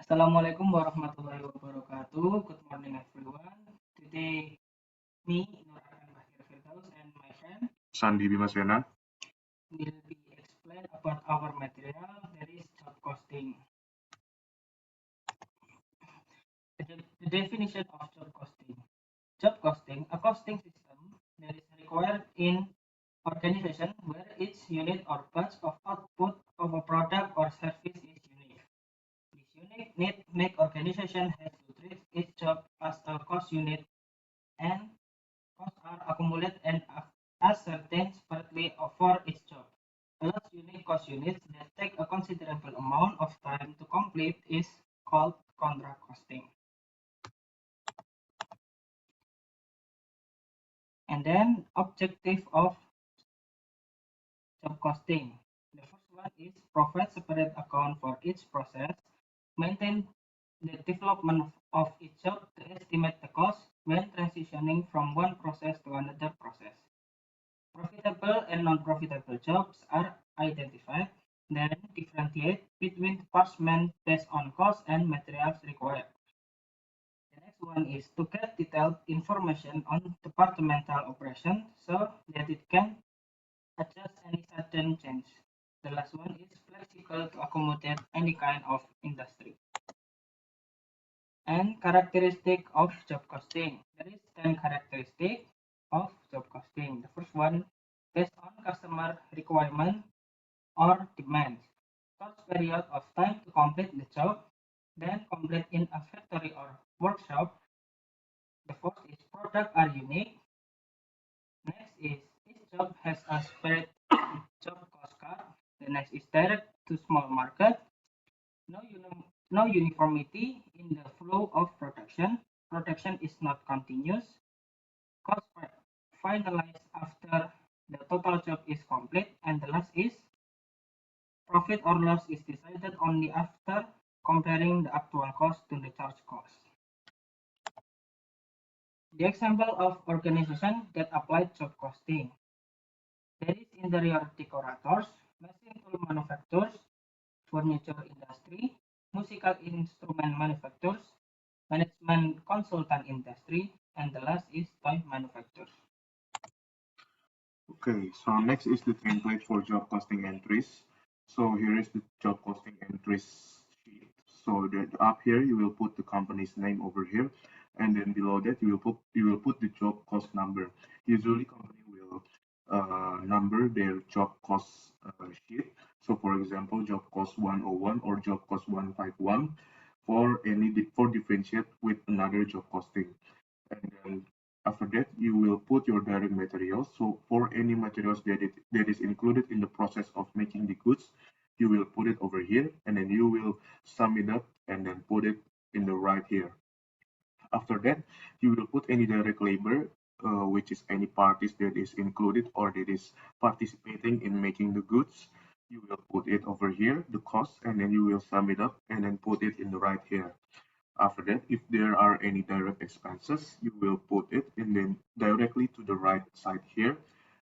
Assalamualaikum warahmatullahi wabarakatuh. Good morning, everyone. Today, me, Arkan and my friend Sandi Bimasena. will be explain about our material, that is job costing. The definition of job costing. Job costing, a costing system that is required in organization where each unit or batch of output of a product or service is unique. This unique need make organization has to treat each job as a cost unit and costs are accumulated and ascertained separately for each job. A large unique cost units that take a considerable amount of time to complete is called contract costing. And then objective of job costing. The first one is provide separate account for each process, maintain the development of each job to estimate the cost when transitioning from one process to another process. Profitable and non-profitable jobs are identified, then differentiate between departments based on cost and materials required. The next one is to get detailed information on departmental operation so that it can adjust any sudden change. The last one is flexible to accommodate any kind of industry. And characteristic of job costing. There is 10 characteristic of job costing. The first one, based on customer requirement or demands. Short period of time to complete the job, then complete in a factory or workshop. The fourth is product are unique. Next is each job has a separate job cost card. The next is direct to small market. No, no uniformity in the flow of production. Production is not continuous. Cost finalized after the total job is complete. And the last is profit or loss is decided only after comparing the actual cost to the charge cost. The example of organization that applied job costing. There is interior decorators, machine tool manufacturers, furniture industry, musical instrument manufacturers, management consultant industry, and the last is toy manufacturers. Okay, so next is the template for job costing entries. So here is the job costing entries sheet. So that up here you will put the company's name over here, and then below that you will put the job cost number. Usually company will number their job cost sheet. So for example, job cost 101 or job cost 151 for differentiate with another job costing. And then after that, you will put your direct materials. So for any materials that is included in the process of making the goods, you will put it over here, and then you will sum it up and then put it in the right here. After that, you will put any direct labor, which is any parties that is included or that is participating in making the goods. You will put it over here, the cost, and then you will sum it up and then put it in the right here. After that, if there are any direct expenses, you will put it in then directly to the right side here.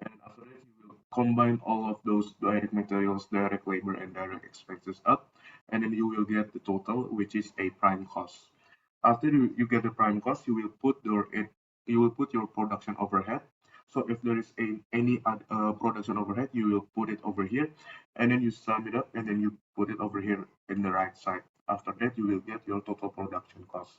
And after that, you will combine all of those direct materials, direct labor, and direct expenses up. And then you will get the total, which is a prime cost. After you get the prime cost, you will put your production overhead. So if there is any production overhead, you will put it over here, and then you sum it up, and then you put it over here in the right side. After that, you will get your total production cost.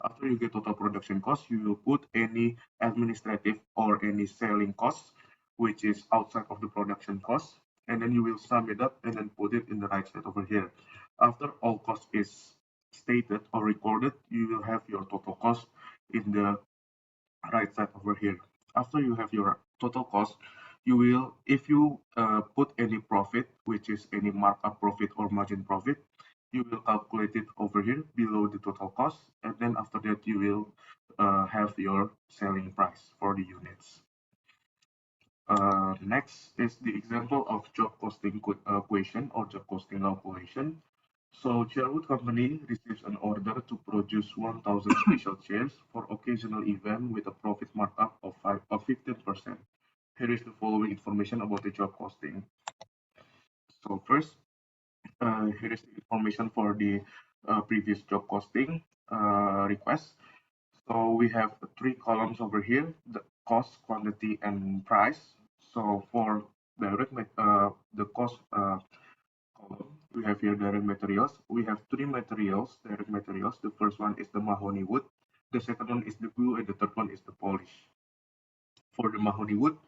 After you get total production cost, you will put any administrative or any selling costs, which is outside of the production cost, and then you will sum it up and then put it in the right side over here. After all cost is stated or recorded, you will have your total cost in the right side over here. After you have your total cost, you will, if you put any profit, which is any markup profit or margin profit, you will calculate it over here below the total cost, and then after that you will have your selling price for the units. Next is the example of job costing equation or job costing calculation. So Sherwood Company receives an order to produce 1,000 special chairs for occasional event with a profit markup of 15%. Here is the following information about the job costing. So first, here is the information for the previous job costing request. So we have three columns over here: the cost, quantity, and price. So for the cost column, we have here direct materials. We have three materials, direct materials. The first one is the mahogany wood. The second one is the glue, and the third one is the polish. For the mahogany wood,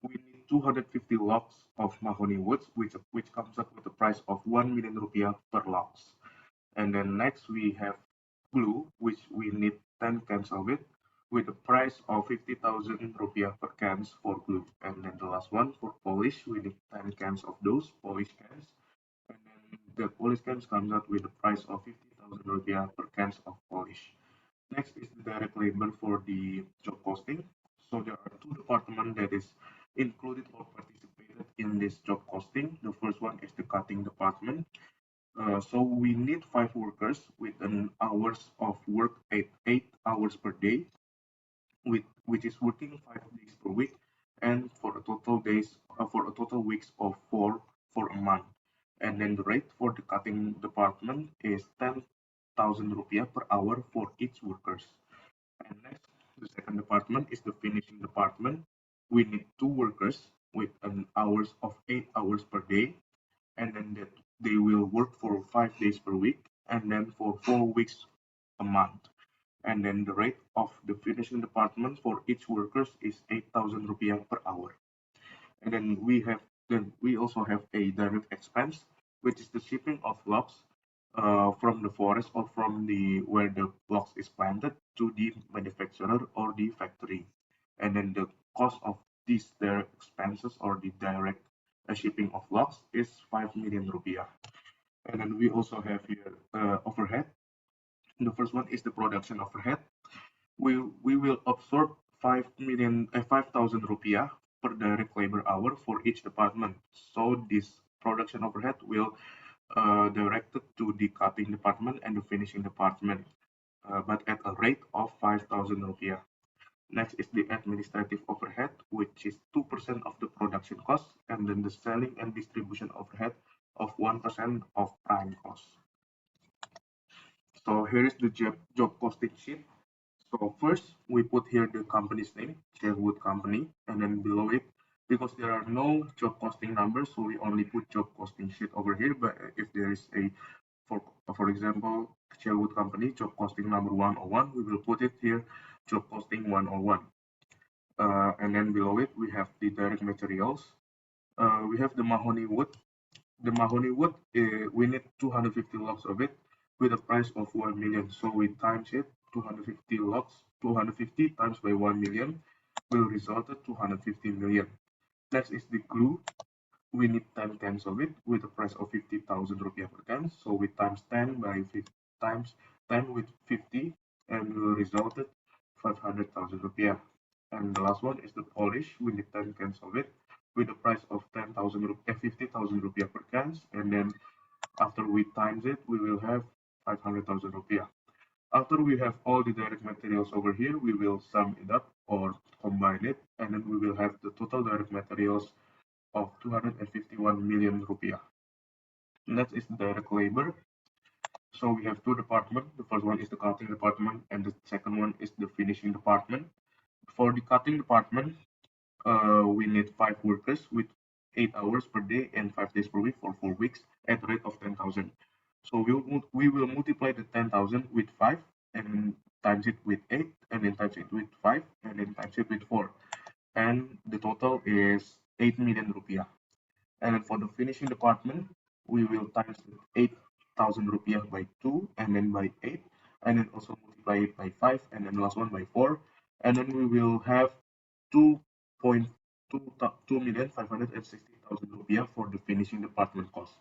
we need 250 logs of mahogany woods, which comes up with a price of 1 million rupiah per logs. And then next we have glue, which we need 10 cans of it, with a price of 50,000 rupiah per cans for glue. And then the last one for polish, we need 10 cans of those polish cans. And then the polish cans comes out with a price of 50,000 rupiah per cans of polish. Next is the direct labor for the job costing. So there are two departments that is included or participated in this job costing. The first one is the cutting department. So we need 5 workers with an hours of work at 8 hours per day, which is working 5 days per week, and for a total weeks of 4 for a month. And then the rate for the cutting department is 10,000 rupiah per hour for each workers. And next, the second department is the finishing department. We need 2 workers with an hours of 8 hours per day, and then that they will work for 5 days per week, and then for 4 weeks a month. And then the rate of the finishing department for each workers is 8,000 rupiah per hour. And then we also have a direct expense, which is the shipping of logs from the forest or from the where the logs is planted to the manufacturer or the factory. And then the cost of these direct expenses or the direct shipping of logs is 5 million rupiah. And then we also have here overhead. The first one is the production overhead. We will absorb 5,000 rupiah per direct labor hour for each department. So this production overhead will directed to the cutting department and the finishing department, but at a rate of 5,000 rupiah. Next is the administrative overhead, which is 2% of the production cost, and then the selling and distribution overhead of 1% of prime cost. So here is the job costing sheet. So first we put here the company's name, Sherwood Company, and then below it, because there are no job costing numbers, so we only put job costing sheet over here. But if there is a, for example, Sherwood Company job costing number 101, we will put it here, job costing 101. And then below it we have the direct materials. We have the mahogany wood. The mahogany wood, we need 250 logs of it with a price of 1 million. So we times it, 250 logs, 250 times by 1 million will result in 250 million. Next is the glue. We need 10 cans of it with a price of 50,000 rupiah per can. So we times 10 by 50 times 10 with 50 and will result in 500,000 rupiah. And the last one is the polish. We need 10 cans of it with a price of 10,000 rupiah, 50,000 rupiah per cans. And then after we times it, we will have 500,000 rupiah. After we have all the direct materials over here, we will sum it up or combine it, and then we will have the total direct materials of 251 million rupiah. Next is direct labor. So we have two departments. The first one is the cutting department, and the second one is the finishing department. For the cutting department, we need 5 workers with 8 hours per day and 5 days per week for 4 weeks at a rate of 10,000. So we will multiply the 10,000 with 5 and times it with 8 and then times it with 5 and then times it with 4. And the total is 8 million rupiah. And then for the finishing department, we will times 8,000 rupiah by 2 and then by 8 and then also multiply it by 5 and then last one by 4. And then we will have 2,560,000 rupiah for the finishing department cost.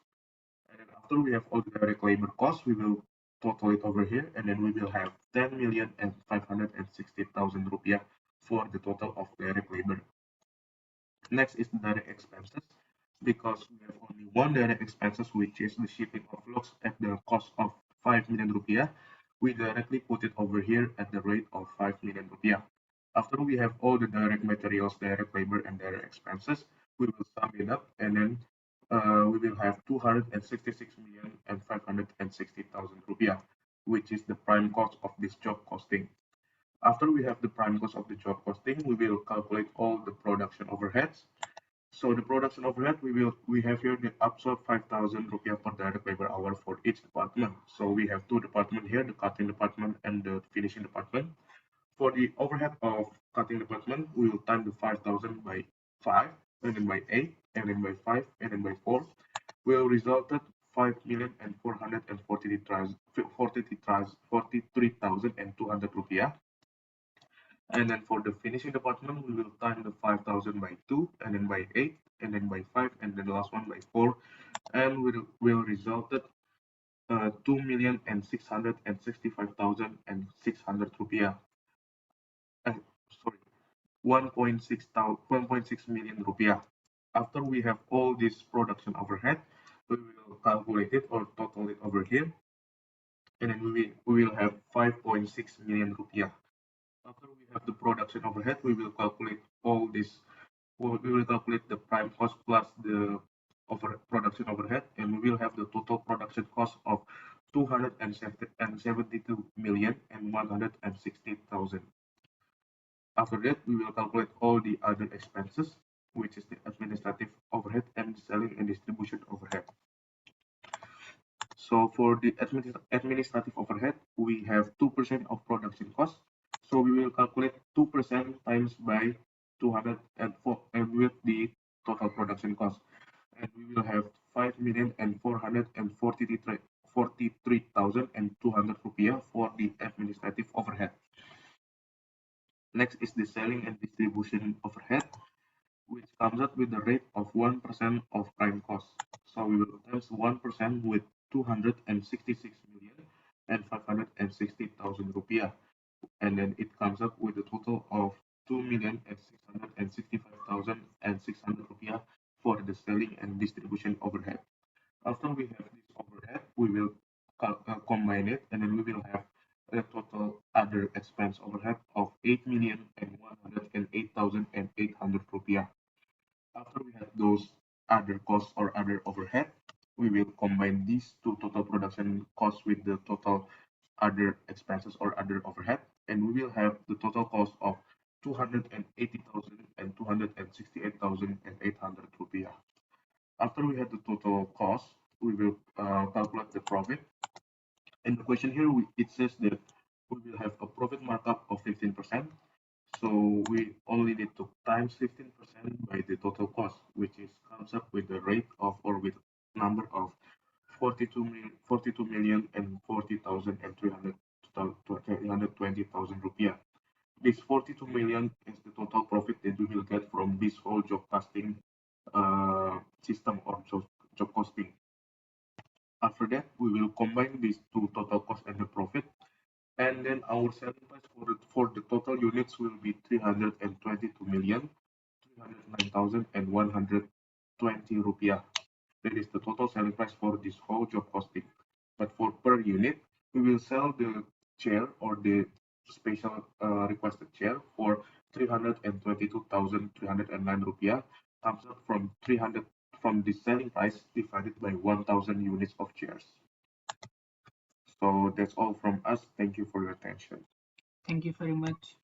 And then after we have all the direct labor costs, we will total it over here and then we will have 10,560,000 rupiah for the total of direct labor. Next is the direct expenses. Because we have only one direct expenses, which is the shipping of logs at the cost of 5 million rupiah, we directly put it over here at the rate of 5 million rupiah. After we have all the direct materials, direct labor, and direct expenses, we will sum it up and then we will have 266,560,000 rupiah, which is the prime cost of this job costing. After we have the prime cost of the job costing, we will calculate all the production overheads. So the production overhead, we have here the absorb 5,000 rupiah per direct labor hour for each department. So we have two departments here, the cutting department and the finishing department. For the overhead of cutting department, we will time the 5,000 by 5, and then by 8, and then by 5, and then by 4. Will result at 5,443,200 rupiah. And then for the finishing department, we will time the 5,000 by 2, and then by 8, and then by 5, and then the last one by 4, and will result at 2,665,600 rupiah. Sorry, 1.6 million rupiah. After we have all this production overhead, we will calculate it or total it over here, and then we will have 5.6 million rupiah. After we have the production overhead, we will calculate all this. We will calculate the prime cost plus the production overhead, and we will have the total production cost of 272,160,000. After that, we will calculate all the other expenses, which is the administrative overhead and selling and distribution overhead. So for the administrative overhead, we have 2% of production cost. So we will calculate 2% times by 204 and with the total production cost. And we will have 5,443,200 rupiah for the administrative overhead. Next is the selling and distribution overhead, which comes up with the rate of 1% of prime cost. So we will times 1% with 266,560,000 rupiah, and then it comes up with a total of 2,665,600 rupiah for the selling and distribution overhead. After we have this overhead, we will combine it, and then we will have a total other expense overhead of 8,108,800 rupiah. After we have those other costs or other overhead, we will combine these two total production costs with the total other expenses or other overhead, and we will have the total cost of 280,000 and 268,800 rupiah. After we have the total cost, we will calculate the profit. In the question here, it says that we will have a profit markup of 15%. So we only need to times 15% by the total cost, which is comes up with the rate of or with number of 42,040,320,000 rupiah. This 42 million is the total profit that we will get from this whole job costing system or job costing. After that, we will combine these two total cost and the profit, and then our selling price for the total units will be 322,309,120 rupiah. That is the total selling price for this whole job costing. But for per unit, we will sell the chair or the special requested chair for 322,309 rupiah. Comes up from 300 from the selling price divided by 1,000 units of chairs. So that's all from us. Thank you for your attention. Thank you very much.